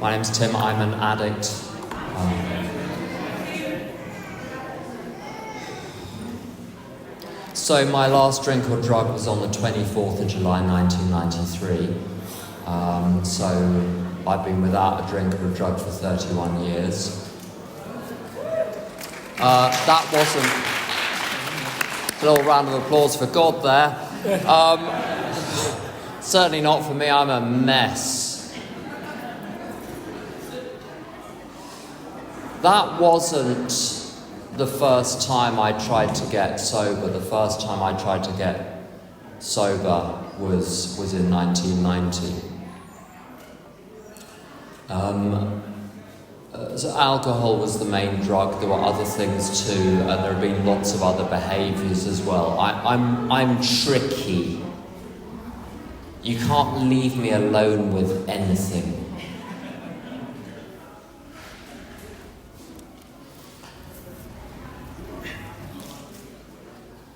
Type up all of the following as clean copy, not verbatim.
My name's Tim, I'm an addict. So my last drink or drug was on the 24th of July 1993. So I've been without a drink or a drug for 31 years. That wasn't a little round of applause for God there. Certainly not for me, I'm a mess. That wasn't the first time I tried to get sober. The first time I tried to get sober was in 1990. So alcohol was the main drug. There were other things too, and there have been lots of other behaviours as well. I'm tricky. You can't leave me alone with anything.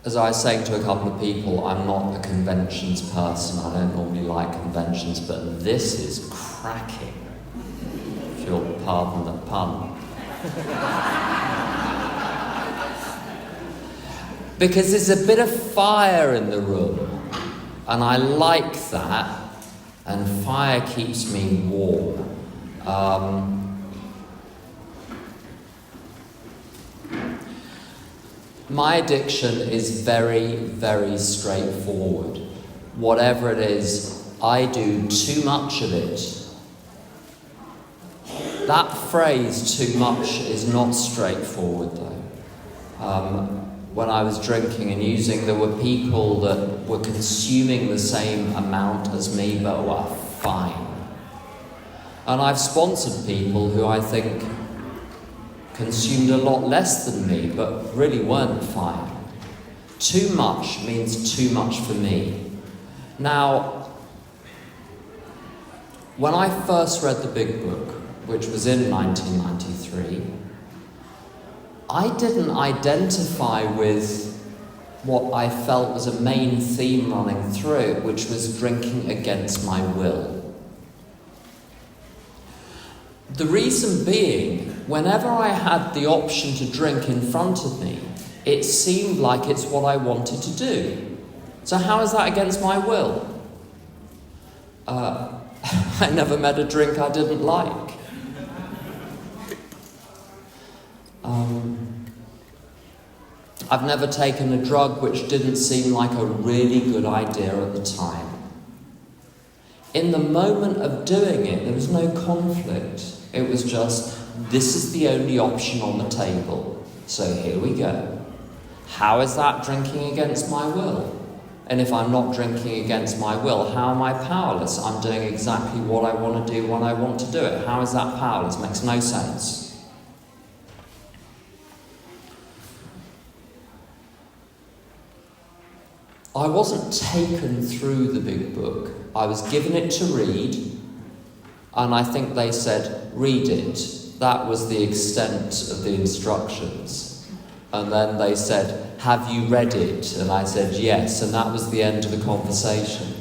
As I was saying to a couple of people, I'm not a conventions person. I don't normally like conventions, but this is cracking. If you'll pardon the pun. Because there's a bit of fire in the room, and I like that, and fire keeps me warm. My addiction is very, very straightforward. Whatever it is, I do too much of it. That phrase, too much, is not straightforward though. When I was drinking and using, there were people that were consuming the same amount as me but were fine. And I've sponsored people who I think consumed a lot less than me, but really weren't fine. Too much means too much for me. Now, when I first read the Big Book, which was in 1993, I didn't identify with what I felt was a main theme running through it, which was drinking against my will. The reason being, whenever I had the option to drink in front of me, it seemed like it's what I wanted to do. So how is that against my will? I never met a drink I didn't like. I've never taken a drug which didn't seem like a really good idea at the time. In the moment of doing it, there was no conflict. It was just, this is the only option on the table, so here we go. How is that drinking against my will? And if I'm not drinking against my will, how am I powerless? I'm doing exactly what I want to do when I want to do it. How is that powerless? Makes no sense. I wasn't taken through the Big Book. I was given it to read, and I think they said, read it. That was the extent of the instructions. And then they said, have you read it? And I said, yes, and that was the end of the conversation.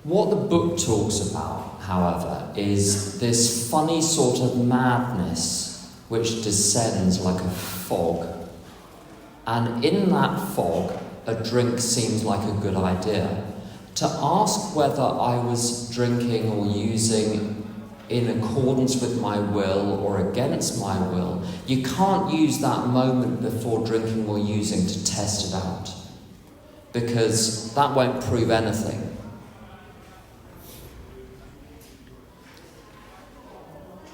What the book talks about, however, is this funny sort of madness which descends like a fog. And in that fog, a drink seems like a good idea. To ask whether I was drinking or using in accordance with my will or against my will, you can't use that moment before drinking or using to test it out, because that won't prove anything.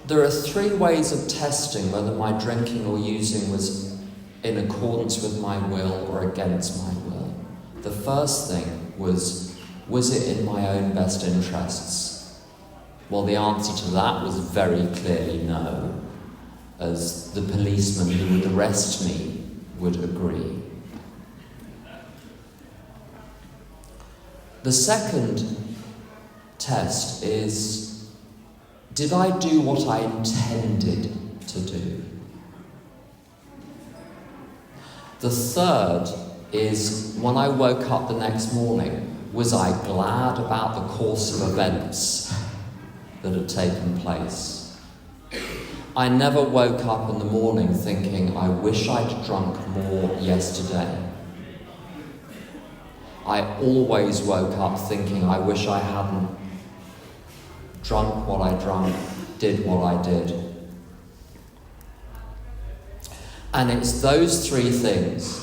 There are three ways of testing whether my drinking or using was in accordance with my will or against my will. The first thing was it in my own best interests? Well, the answer to that was very clearly no, as the policeman who would arrest me would agree. The second test is, did I do what I intended to do? The third is when I woke up the next morning, was I glad about the course of events that had taken place? I never woke up in the morning thinking, I wish I'd drunk more yesterday. I always woke up thinking, I wish I hadn't drunk what I drank, did what I did. And it's those three things.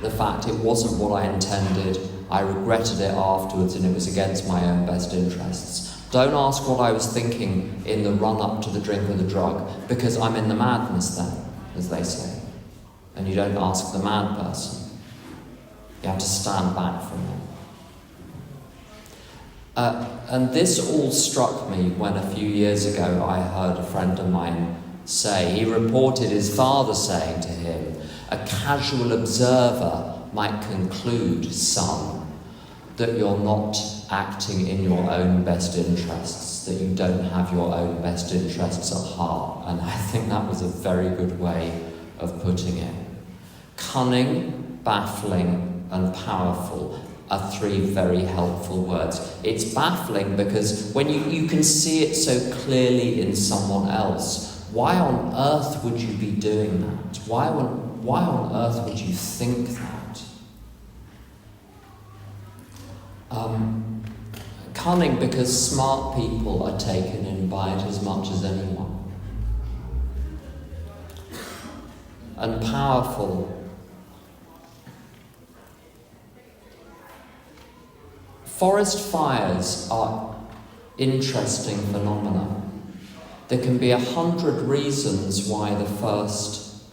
The fact it wasn't what I intended, I regretted it afterwards, and it was against my own best interests. Don't ask what I was thinking in the run-up to the drink or the drug, because I'm in the madness then, as they say. And you don't ask the mad person. You have to stand back from it. And this all struck me when a few years ago I heard a friend of mine say, he reported his father saying to him, a casual observer might conclude, son, that you're not acting in your own best interests, that you don't have your own best interests at heart. And I think that was a very good way of putting it. Cunning, baffling, and powerful are three very helpful words. It's baffling because when you can see it so clearly in someone else, why on earth would you be doing that? Why on earth would you think that? Cunning because smart people are taken in by it as much as anyone. And powerful. Forest fires are interesting phenomena. There can be 100 reasons why the first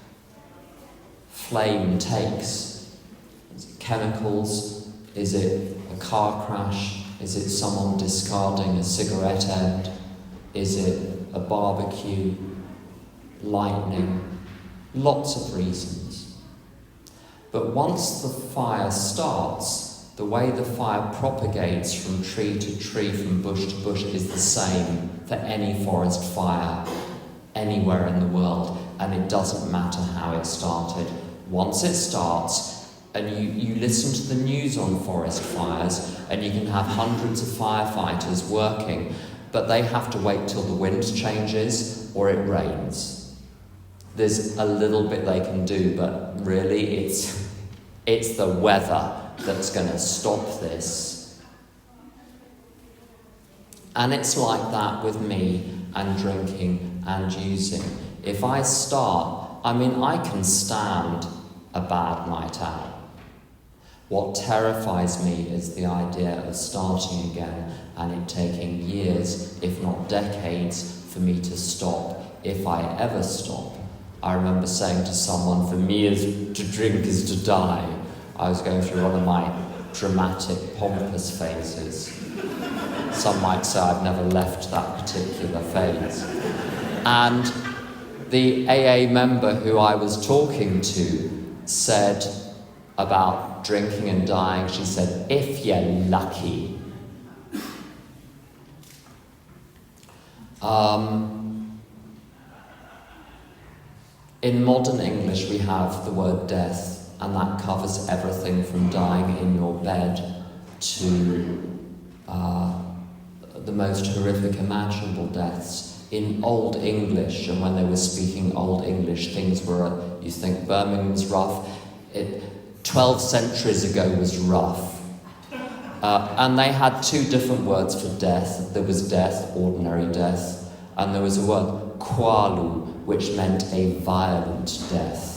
flame takes. Is it chemicals? Is it a car crash? Is it someone discarding a cigarette end? Is it a barbecue? Lightning? Lots of reasons. But once the fire starts, the way the fire propagates from tree to tree, from bush to bush, is the same for any forest fire anywhere in the world, and it doesn't matter how it started. Once it starts, and you listen to the news on forest fires, and you can have hundreds of firefighters working, but they have to wait till the wind changes or it rains. There's a little bit they can do, but really it's the weather that's going to stop this. And it's like that with me and drinking and using. If I start, I can stand a bad night out. What terrifies me is the idea of starting again and it taking years, if not decades, for me to stop, if I ever stop. I remember saying to someone, for me to drink is to die. I was going through one of my dramatic, pompous phases. Some might say I've never left that particular phase. And the AA member who I was talking to said about drinking and dying, she said, if you're lucky. In modern English we have the word death, and that covers everything from dying in your bed to the most horrific imaginable deaths. In Old English, and when they were speaking Old English, things were, you think Birmingham's rough, 12 centuries ago was rough. And they had two different words for death. There was death, ordinary death, and there was a word, kwalu, which meant a violent death.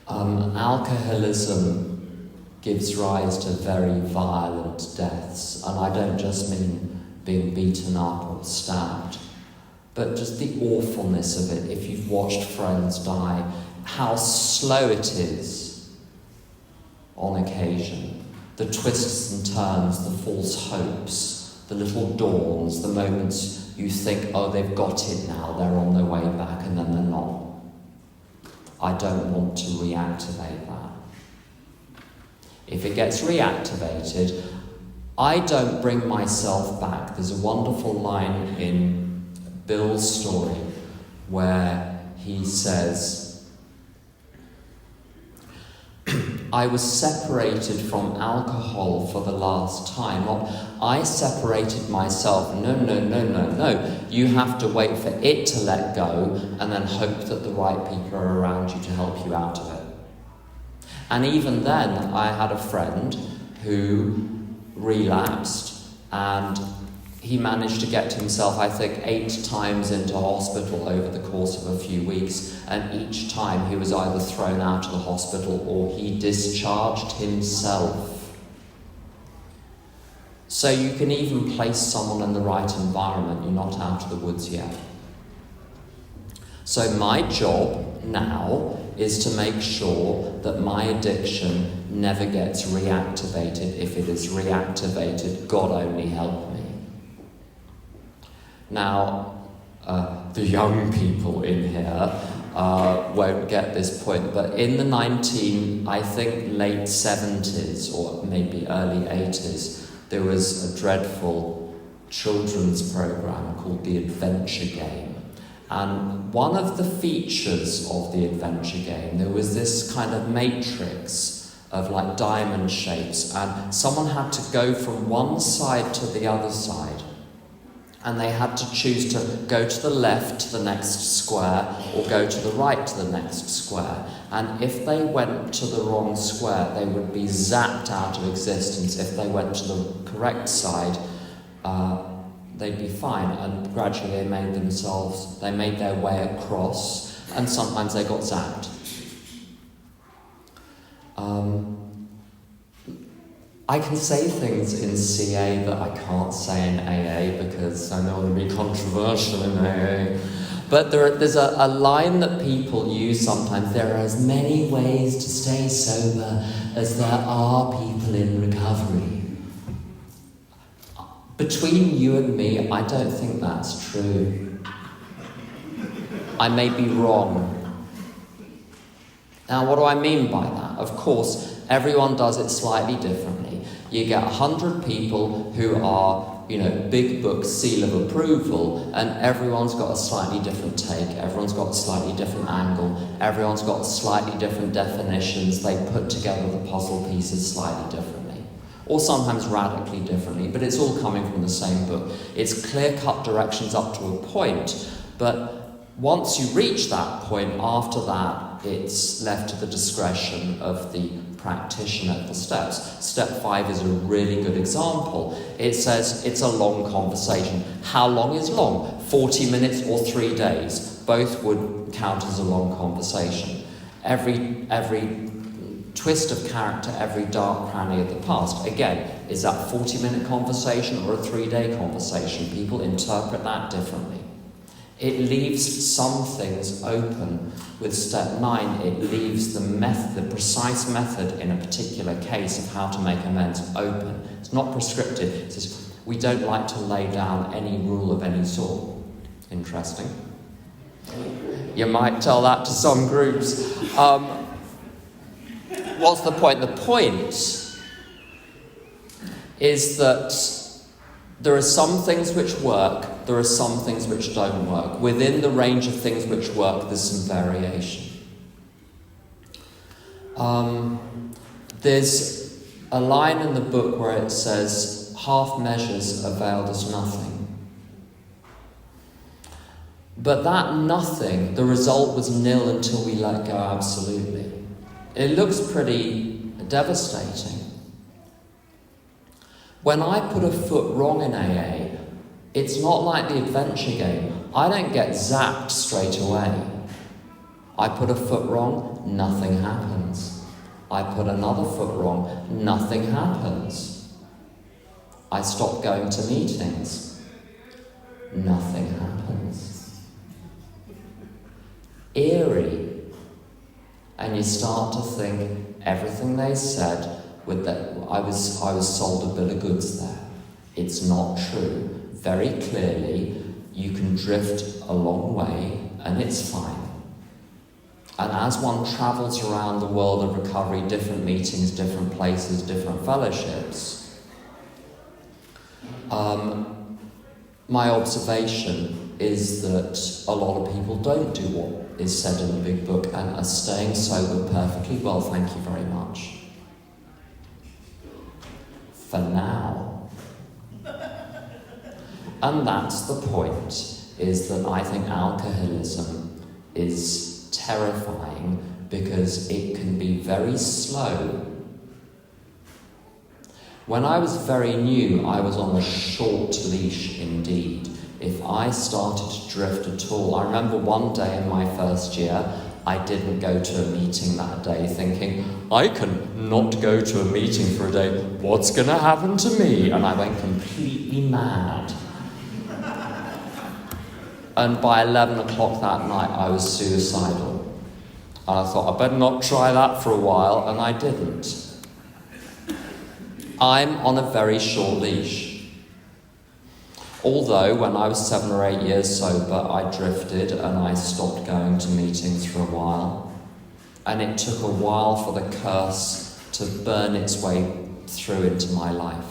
Alcoholism gives rise to very violent deaths, and I don't just mean being beaten up or stabbed, but just the awfulness of it. If you've watched friends die, how slow it is on occasion, the twists and turns, the false hopes, the little dawns, the moments you think, oh, they've got it now, they're on their way back, and then they're not. I don't want to reactivate that. If it gets reactivated, I don't bring myself back. There's a wonderful line in Bill's story where he says, I was separated from alcohol for the last time. Not, I separated myself. No. You have to wait for it to let go and then hope that the right people are around you to help you out of it. And even then, I had a friend who relapsed, and he managed to get himself, I think, 8 times into hospital over the course of a few weeks, and each time he was either thrown out of the hospital or he discharged himself. So you can even place someone in the right environment. You're not out of the woods yet. So my job now is to make sure that my addiction never gets reactivated. If it is reactivated, God only help me. Now, the young people in here won't get this point, but in the late 70s or maybe early 80s, there was a dreadful children's program called The Adventure Game. And one of the features of the adventure game, there was this kind of matrix of like diamond shapes, and someone had to go from one side to the other side. And they had to choose to go to the left to the next square or go to the right to the next square. And if they went to the wrong square, they would be zapped out of existence. If they went to the correct side, they'd be fine. And gradually they made their way across, and sometimes they got zapped. I can say things in CA that I can't say in AA because I know it'll be controversial in AA. But there's a line that people use sometimes. There are as many ways to stay sober as there are people in recovery. Between you and me, I don't think that's true. I may be wrong. Now, what do I mean by that? Of course, everyone does it slightly differently. You get 100 people who are, big book seal of approval, and everyone's got a slightly different take, everyone's got a slightly different angle, everyone's got slightly different definitions. They put together the puzzle pieces slightly differently, or sometimes radically differently, but it's all coming from the same book. It's clear-cut directions up to a point, but once you reach that point, after that, it's left to the discretion of the practitioner at the steps. Step 5 is a really good example. It says it's a long conversation. How long is long? 40 minutes or 3 days? Both would count as a long conversation. Every twist of character, every dark cranny of the past. Again, is that 40-minute conversation or a 3-day conversation? People interpret that differently. It leaves some things open. With step 9, it leaves the precise method in a particular case of how to make amends open. It's not prescriptive. It says, we don't like to lay down any rule of any sort. Interesting. You might tell that to some groups. What's the point? The point is that there are some things which work, there are some things which don't work. Within the range of things which work, there's some variation. There's a line in the book where it says, half measures availed us nothing. But that nothing, the result was nil until we let go absolutely. It looks pretty devastating. When I put a foot wrong in AA, it's not like the adventure game. I don't get zapped straight away. I put a foot wrong, nothing happens. I put another foot wrong, nothing happens. I stop going to meetings, nothing happens. Eerie. And you start to think everything they said, with that, I was sold a bill of goods there. It's not true. Very clearly, you can drift a long way and it's fine. And as one travels around the world of recovery, different meetings, different places, different fellowships, my observation is that a lot of people don't do what is said in the big book and are staying sober perfectly well, thank you very much. for now. And that's the point, is that I think alcoholism is terrifying because it can be very slow. When I was very new, I was on a short leash indeed. If I started to drift at all, I remember one day in my first year, I didn't go to a meeting that day thinking, I can not go to a meeting for a day, what's going to happen to me? And I went completely mad. And by 11 o'clock that night, I was suicidal. And I thought, I better not try that for a while, and I didn't. I'm on a very short leash. Although, when I was 7 or 8 years sober, I drifted and I stopped going to meetings for a while. And it took a while for the curse to burn its way through into my life.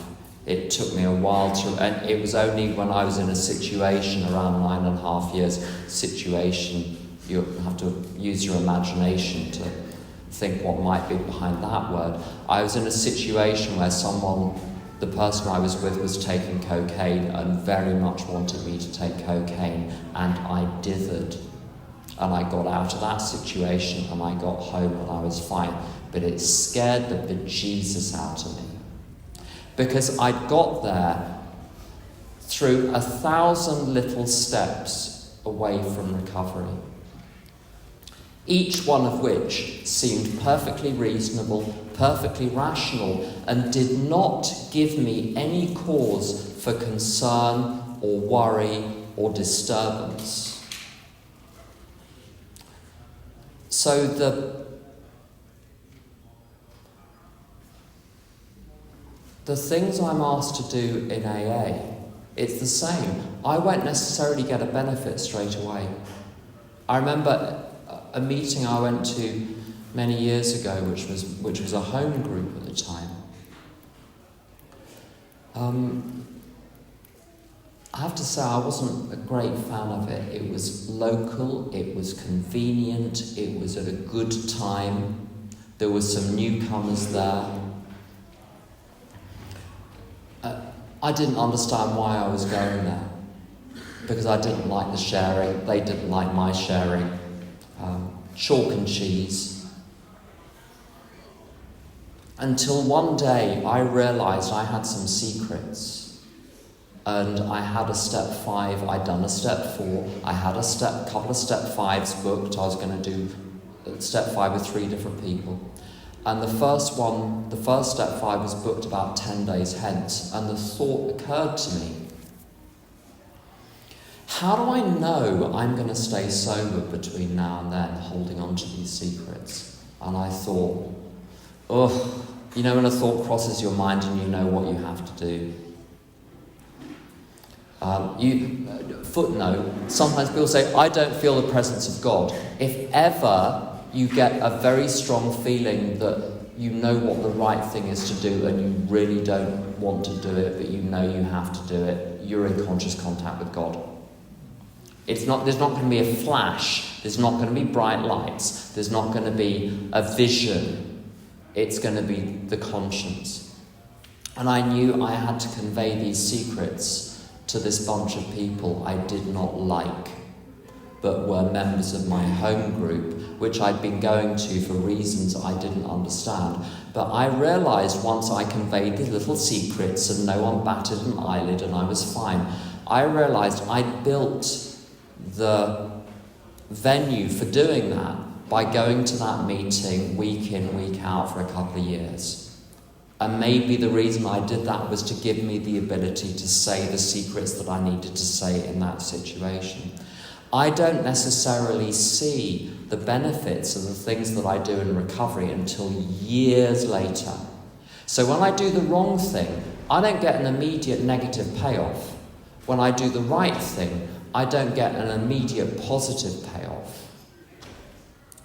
It took me a while and it was only when I was in a situation around 9.5 years, situation, you have to use your imagination to think what might be behind that word. I was in a situation where the person I was with was taking cocaine and very much wanted me to take cocaine, and I dithered. And I got out of that situation and I got home and I was fine. But it scared the bejesus out of me. Because I'd got there through 1,000 little steps away from recovery. Each one of which seemed perfectly reasonable, perfectly rational, and did not give me any cause for concern or worry or disturbance. So the things I'm asked to do in AA, it's the same. I won't necessarily get a benefit straight away. I remember a meeting I went to many years ago, which was a home group at the time. I have to say I wasn't a great fan of it. It was local, it was convenient, it was at a good time. There were some newcomers there. I didn't understand why I was going there, because I didn't like the sharing, they didn't like my sharing. Chalk and cheese. Until one day I realised I had some secrets, and I had a step 5, I'd done a step 4, I had a couple of step 5s booked. I was going to do step 5 with 3 different people. And the first step 5 was booked about 10 days hence, and the thought occurred to me, how do I know I'm going to stay sober between now and then, holding on to these secrets? And I thought, when a thought crosses your mind and you know what you have to do. Footnote, sometimes people say, I don't feel the presence of God. If ever you get a very strong feeling that you know what the right thing is to do and you really don't want to do it, but you know you have to do it, you're in conscious contact with God. There's not going to be a flash, there's not going to be bright lights, there's not going to be a vision, it's going to be the conscience. And I knew I had to convey these secrets to this bunch of people I did not like, but were members of my home group, which I'd been going to for reasons I didn't understand. But I realised once I conveyed the little secrets and no one batted an eyelid and I was fine, I realised I'd built the venue for doing that by going to that meeting week in, week out for a couple of years. And maybe the reason I did that was to give me the ability to say the secrets that I needed to say in that situation. I don't necessarily see the benefits of the things that I do in recovery until years later. So when I do the wrong thing, I don't get an immediate negative payoff. When I do the right thing, I don't get an immediate positive payoff.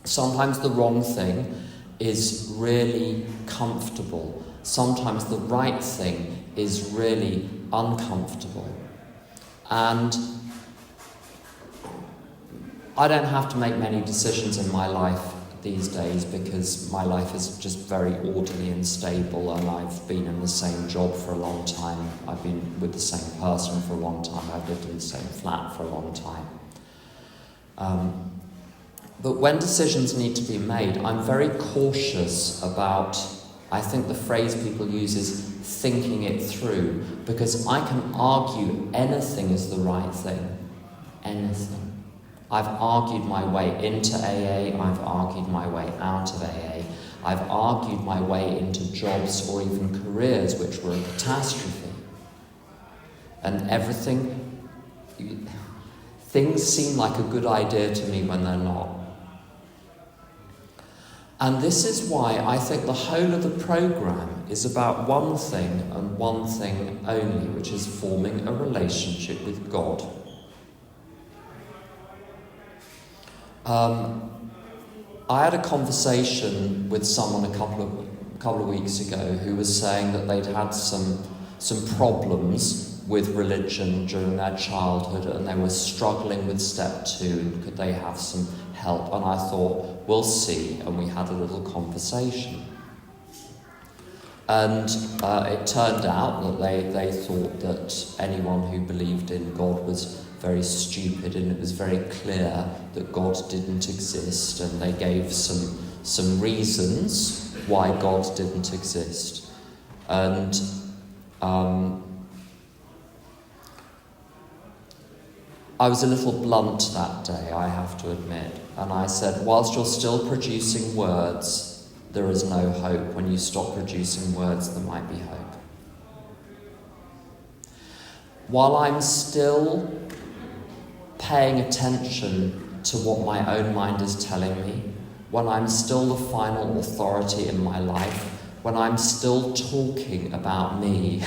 Sometimes the wrong thing is really comfortable. Sometimes the right thing is really uncomfortable. And I don't have to make many decisions in my life these days because my life is just very orderly and stable, and I've been in the same job for a long time. I've been with the same person for a long time. I've lived in the same flat for a long time. But when decisions need to be made, I'm very cautious about, I think the phrase people use is thinking it through, because I can argue anything is the right thing. Anything. I've argued my way into AA, I've argued my way out of AA, I've argued my way into jobs or even careers which were a catastrophe. And things seem like a good idea to me when they're not. And this is why I think the whole of the programme is about one thing and one thing only, which is forming a relationship with God. I had a conversation with someone a couple of weeks ago who was saying that they'd had some problems with religion during their childhood, and they were struggling with step 2, and could they have some help? And I thought, we'll see, and we had a little conversation. And it turned out that they thought that anyone who believed in God was very stupid, and it was very clear that God didn't exist, and they gave some reasons why God didn't exist. And I was a little blunt that day, I have to admit, and I said, whilst you're still producing words, there is no hope. When you stop producing words, there might be hope. While I'm still paying attention to what my own mind is telling me, when I'm still the final authority in my life, when I'm still talking about me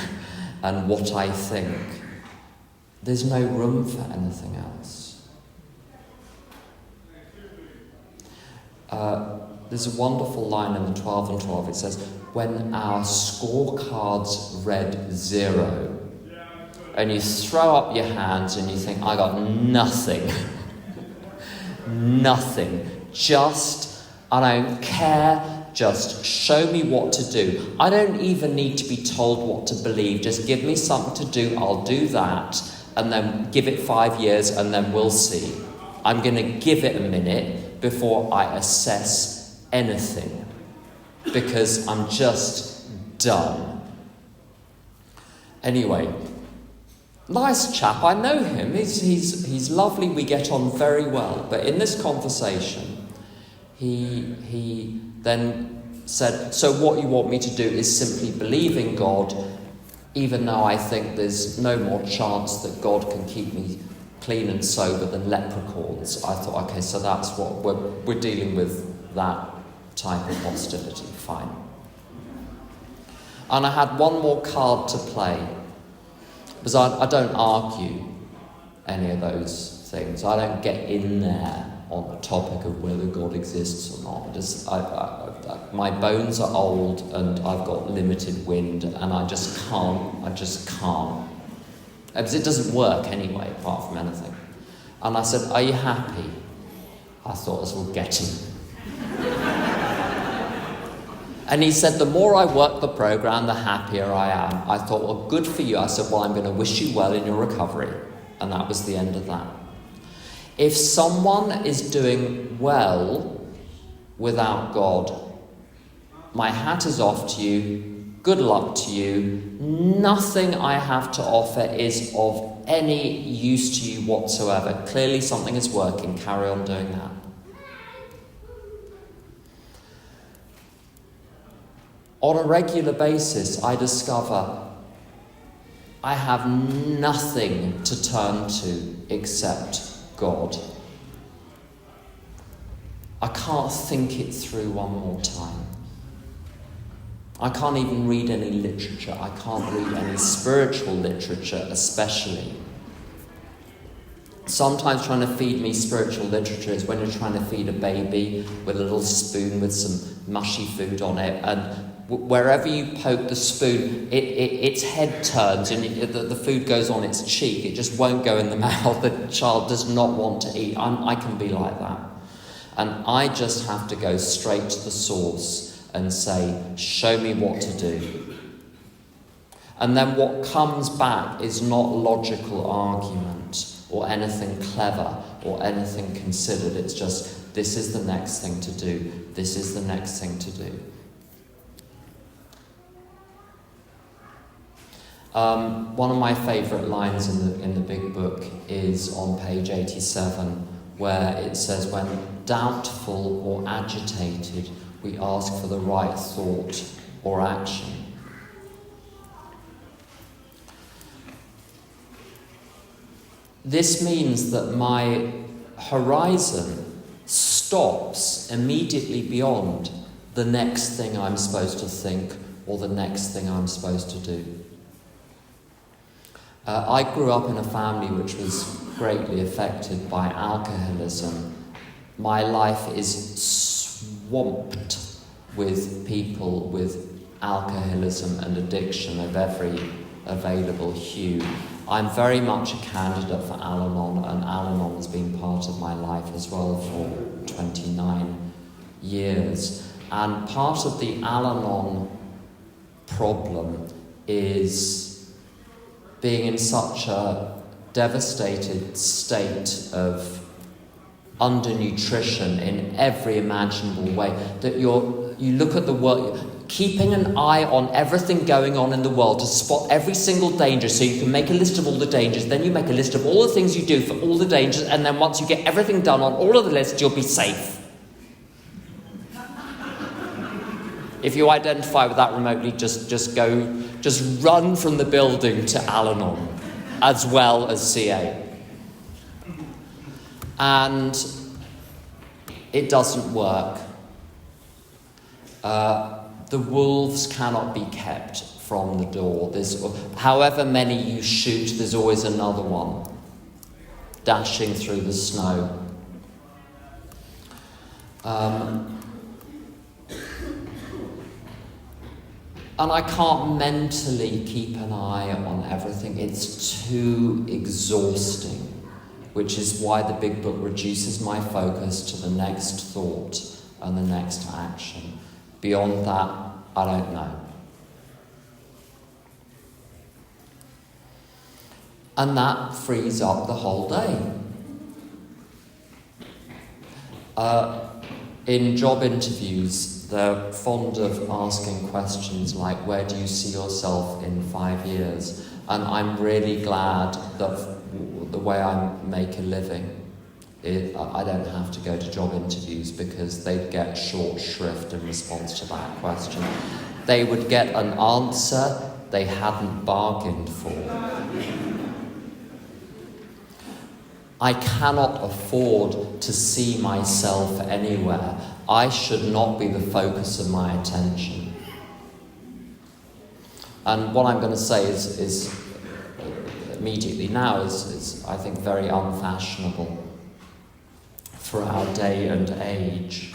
and what I think, there's no room for anything else. There's a wonderful line in the 12 and 12. It says, when our scorecards read 0, and you throw up your hands and you think, I got nothing. Nothing. I don't care. Just show me what to do. I don't even need to be told what to believe. Just give me something to do. I'll do that. And then give it 5 years and then we'll see. I'm going to give it a minute before I assess anything. Because I'm just done. Anyway. Nice chap, I know him, he's lovely, we get on very well. But in this conversation, he then said, so what you want me to do is simply believe in God, even though I think there's no more chance that God can keep me clean and sober than leprechauns. I thought, okay, so that's what we're dealing with, that type of hostility, fine. And I had one more card to play. Because I don't argue any of those things. I don't get in there on the topic of whether God exists or not. My bones are old and I've got limited wind, and I just can't. Because it doesn't work anyway, apart from anything. And I said, are you happy? I thought this will get him. And he said, the more I work the programme, the happier I am. I thought, well, good for you. I said, well, I'm going to wish you well in your recovery. And that was the end of that. If someone is doing well without God, my hat is off to you. Good luck to you. Nothing I have to offer is of any use to you whatsoever. Clearly something is working. Carry on doing that. On a regular basis, I discover I have nothing to turn to except God. I can't think it through one more time. I can't even read any literature. I can't read any spiritual literature, especially. Sometimes trying to feed me spiritual literature is when you're trying to feed a baby with a little spoon with some mushy food on it, and wherever you poke the spoon, its head turns and the food goes on its cheek. It just won't go in the mouth. The child does not want to eat. I can be like that. And I just have to go straight to the source and say, show me what to do. And then what comes back is not logical argument or anything clever or anything considered. It's just, this is the next thing to do. This is the next thing to do. One of my favourite lines in the big book is on page 87, where it says, when doubtful or agitated, we ask for the right thought or action. This means that my horizon stops immediately beyond the next thing I'm supposed to think or the next thing I'm supposed to do. I grew up in a family which was greatly affected by alcoholism. My life is swamped with people with alcoholism and addiction of every available hue. I'm very much a candidate for Al-Anon, and Al-Anon has been part of my life as well for 29 years. And part of the Al-Anon problem is being in such a devastated state of undernutrition in every imaginable way that you look at the world, keeping an eye on everything going on in the world to spot every single danger, so you can make a list of all the dangers, then you make a list of all the things you do for all the dangers, and then once you get everything done on all of the lists, you'll be safe. If you identify with that remotely, just run from the building to Al-Anon, as well as CA. And it doesn't work. The wolves cannot be kept from the door. However many you shoot, there's always another one dashing through the snow. And I can't mentally keep an eye on everything. It's too exhausting, which is why the big book reduces my focus to the next thought and the next action. Beyond that, I don't know. And that frees up the whole day. In job interviews, they're fond of asking questions like, where do you see yourself in 5 years? And I'm really glad that the way I make a living, I don't have to go to job interviews, because they'd get short shrift in response to that question. They would get an answer they hadn't bargained for. I cannot afford to see myself anywhere. I should not be the focus of my attention. And what I'm going to say is immediately now is I think very unfashionable for our day and age.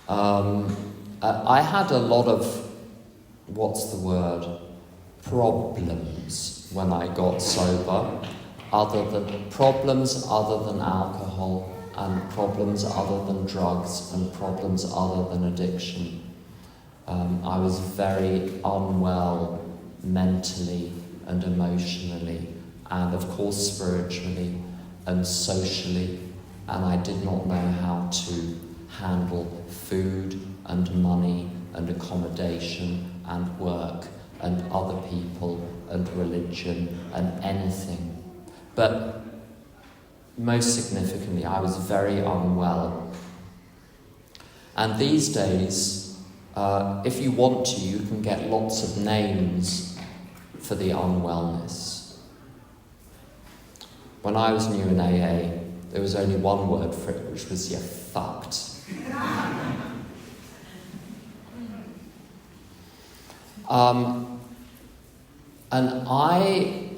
I had a lot of, problems when I got sober. Problems other than alcohol, and problems other than drugs, and problems other than addiction. I was very unwell mentally and emotionally, and of course spiritually and socially, and I did not know how to handle food and money and accommodation and work and other people and religion and anything. But most significantly, I was very unwell. And these days, if you want to, you can get lots of names for the unwellness. When I was new in AA, there was only one word for it, which was, you're fucked. And I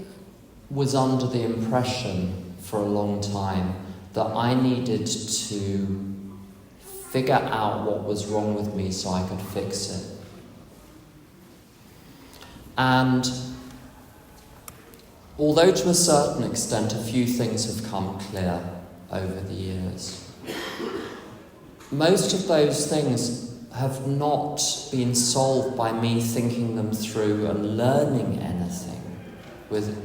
was under the impression for a long time that I needed to figure out what was wrong with me so I could fix it. And although to a certain extent a few things have come clear over the years, most of those things have not been solved by me thinking them through and learning anything with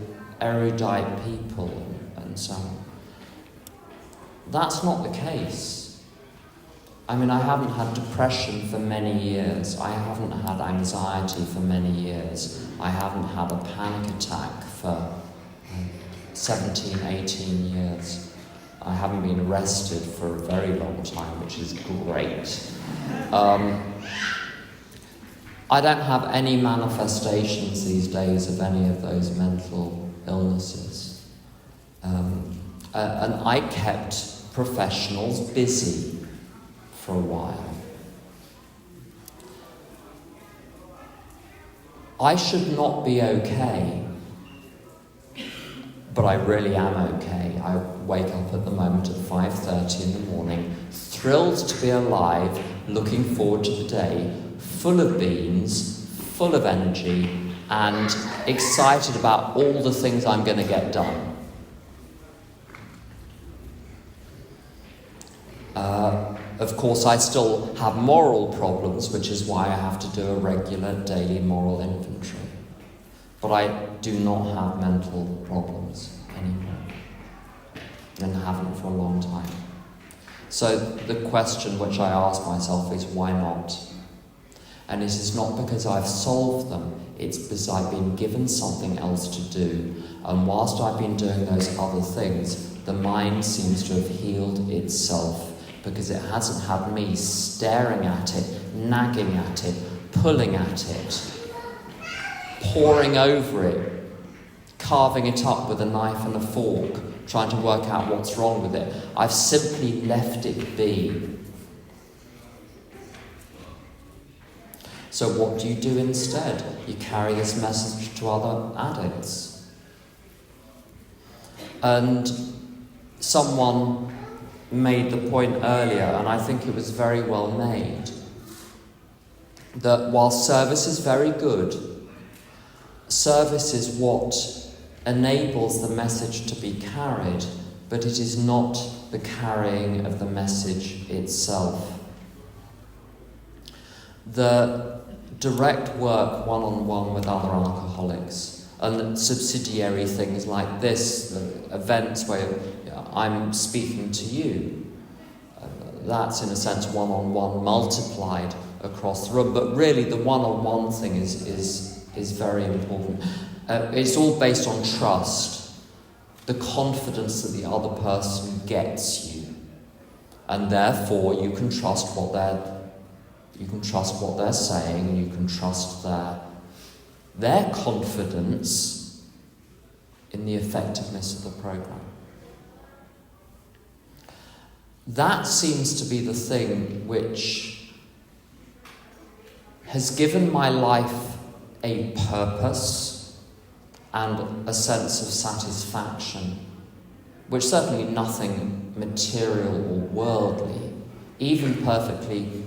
erudite people and so on. That's not the case. I mean, I haven't had depression for many years. I haven't had anxiety for many years. I haven't had a panic attack for 17, 18 years. I haven't been arrested for a very long time, which is great. I don't have any manifestations these days of any of those mental illnesses. And I kept professionals busy for a while. I should not be okay, but I really am okay. I wake up at the moment at 5:30 in the morning, thrilled to be alive, looking forward to the day, full of beans, full of energy, and excited about all the things I'm going to get done. Of course, I still have moral problems, which is why I have to do a regular daily moral inventory. But I do not have mental problems anymore, and haven't for a long time. So the question which I ask myself is, why not? And it is not because I've solved them, it's because I've been given something else to do. And whilst I've been doing those other things, the mind seems to have healed itself, because it hasn't had me staring at it, nagging at it, pulling at it, poring over it, carving it up with a knife and a fork, trying to work out what's wrong with it. I've simply left it be. So what do you do instead? You carry this message to other addicts. And someone made the point earlier, and I think it was very well made, that while service is very good, service is what enables the message to be carried, but it is not the carrying of the message itself. The direct work one-on-one with other alcoholics and subsidiary things like this, the events where I'm speaking to you, that's in a sense one-on-one multiplied across the room, but really the one-on-one thing is very important. It's all based on trust, the confidence that the other person gets you, and therefore you can trust what they're saying, and you can trust their confidence in the effectiveness of the program. That seems to be the thing which has given my life a purpose and a sense of satisfaction, which certainly nothing material or worldly, even perfectly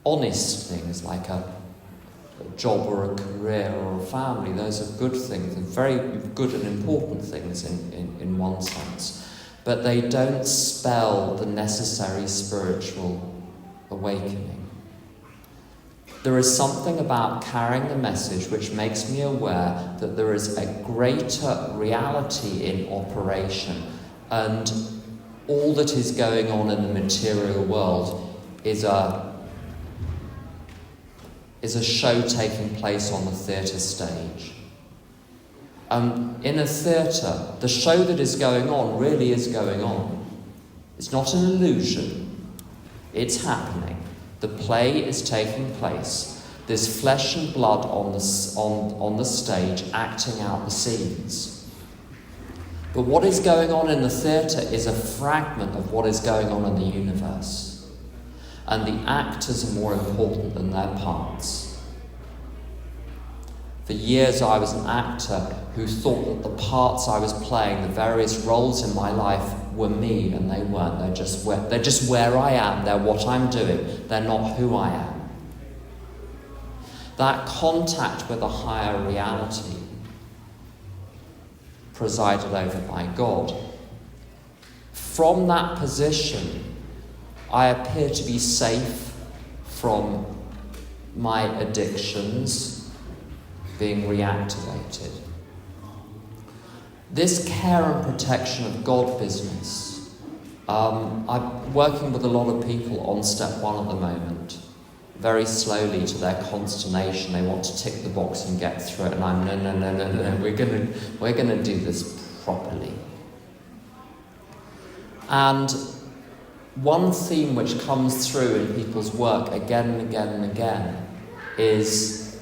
honest things like a job or a career or a family, those are good things, and very good and important things in one sense. But they don't spell the necessary spiritual awakening. There is something about carrying the message which makes me aware that there is a greater reality in operation, and all that is going on in the material world is a show taking place on the theatre stage. In a theatre, the show that is going on really is going on. It's not an illusion. It's happening. The play is taking place. There's flesh and blood on the stage acting out the scenes. But what is going on in the theatre is a fragment of what is going on in the universe. And the actors are more important than their parts. For years I was an actor who thought that the parts I was playing, the various roles in my life, were me, and they weren't. They're just where I am. They're what I'm doing. They're not who I am. That contact with a higher reality, presided over by God, from that position, I appear to be safe from my addictions being reactivated. This care and protection of God business, I'm working with a lot of people on step 1 at the moment. Very slowly, to their consternation, they want to tick the box and get through it, and I'm no, we're gonna do this properly. And one theme which comes through in people's work again and again and again is,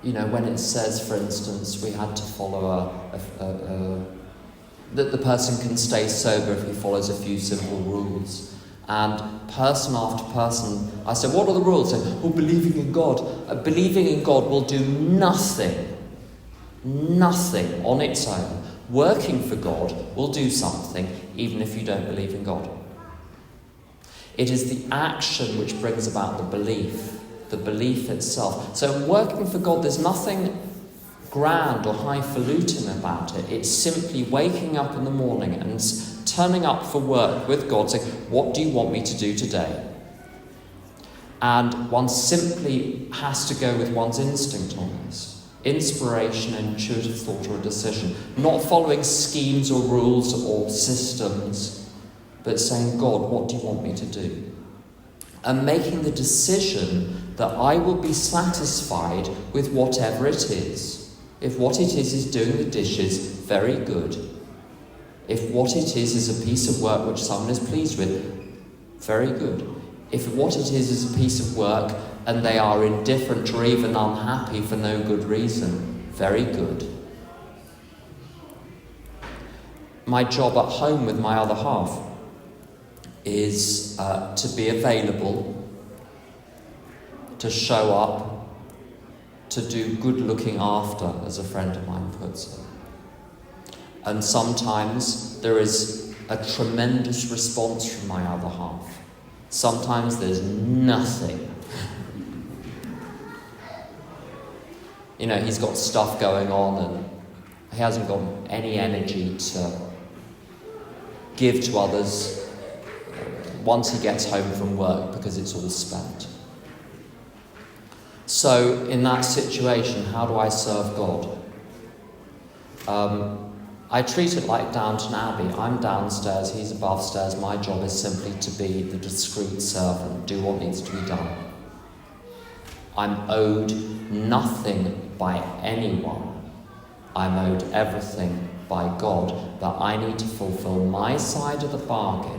when it says, for instance, we had to follow that the person can stay sober if he follows a few simple rules. And person after person, I said, what are the rules? They said, believing in God. Believing in God will do nothing on its own. Working for God will do something, even if you don't believe in God. It is the action which brings about the belief itself. So in working for God, there's nothing grand or highfalutin about it. It's simply waking up in the morning and turning up for work with God, saying, what do you want me to do today? And one simply has to go with one's instinct on this. Inspiration, intuitive thought, or a decision. Not following schemes or rules or systems, but saying, God, what do you want me to do? And making the decision that I will be satisfied with whatever it is. If what it is doing the dishes, very good. If what it is a piece of work which someone is pleased with, very good. If what it is a piece of work and they are indifferent or even unhappy for no good reason, very good. My job at home with my other half is to be available, to show up, to do good looking after, as a friend of mine puts it. And sometimes there is a tremendous response from my other half. Sometimes there's nothing. He's got stuff going on and he hasn't got any energy to give to others once he gets home from work because it's all spent. So in that situation, how do I serve God? I treat it like Downton Abbey. I'm downstairs, he's above stairs. My job is simply to be the discreet servant, do what needs to be done. I'm owed nothing by anyone. I'm owed everything by God, that I need to fulfill my side of the bargain.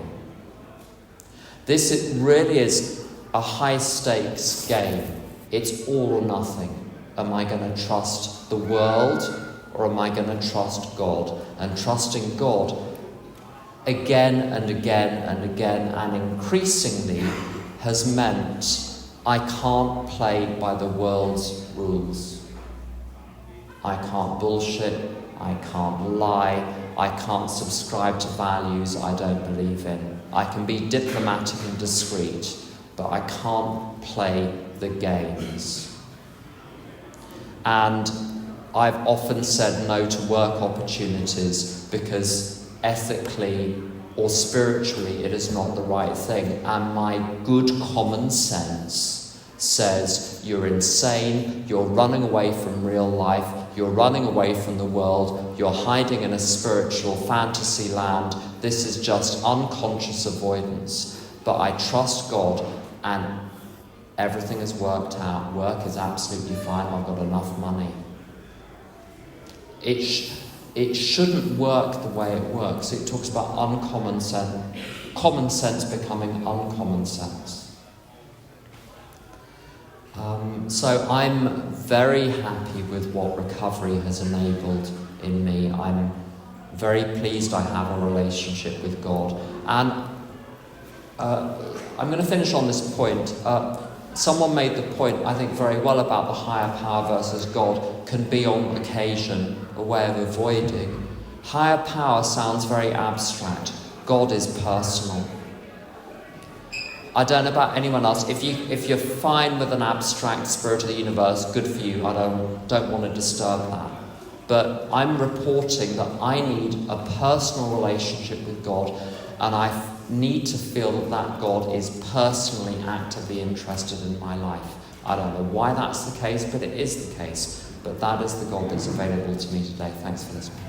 This really is a high-stakes game. It's all or nothing. Am I going to trust the world, or am I going to trust God? And trusting God again and again and again and increasingly has meant I can't play by the world's rules. I can't bullshit, I can't lie, I can't subscribe to values I don't believe in. I can be diplomatic and discreet, but I can't play the games. And I've often said no to work opportunities because ethically or spiritually it is not the right thing. And my good common sense says you're insane, you're running away from real life, you're running away from the world, you're hiding in a spiritual fantasy land. This is just unconscious avoidance. But I trust God and everything is worked out. Work is absolutely fine, I've got enough money. It shouldn't work the way it works. It talks about uncommon sense, common sense becoming uncommon sense. So I'm very happy with what recovery has enabled in me. I'm very pleased I have a relationship with God. And I'm going to finish on this point. Someone made the point, I think, very well about the higher power versus God can be on occasion a way of avoiding. Higher power sounds very abstract. God is personal. I don't know about anyone else. If you're fine with an abstract spirit of the universe, good for you. I don't want to disturb that. But I'm reporting that I need a personal relationship with God, and I need to feel that God is personally, actively interested in my life. I don't know why that's the case, but it is the case. But that is the God that's available to me today. Thanks for listening.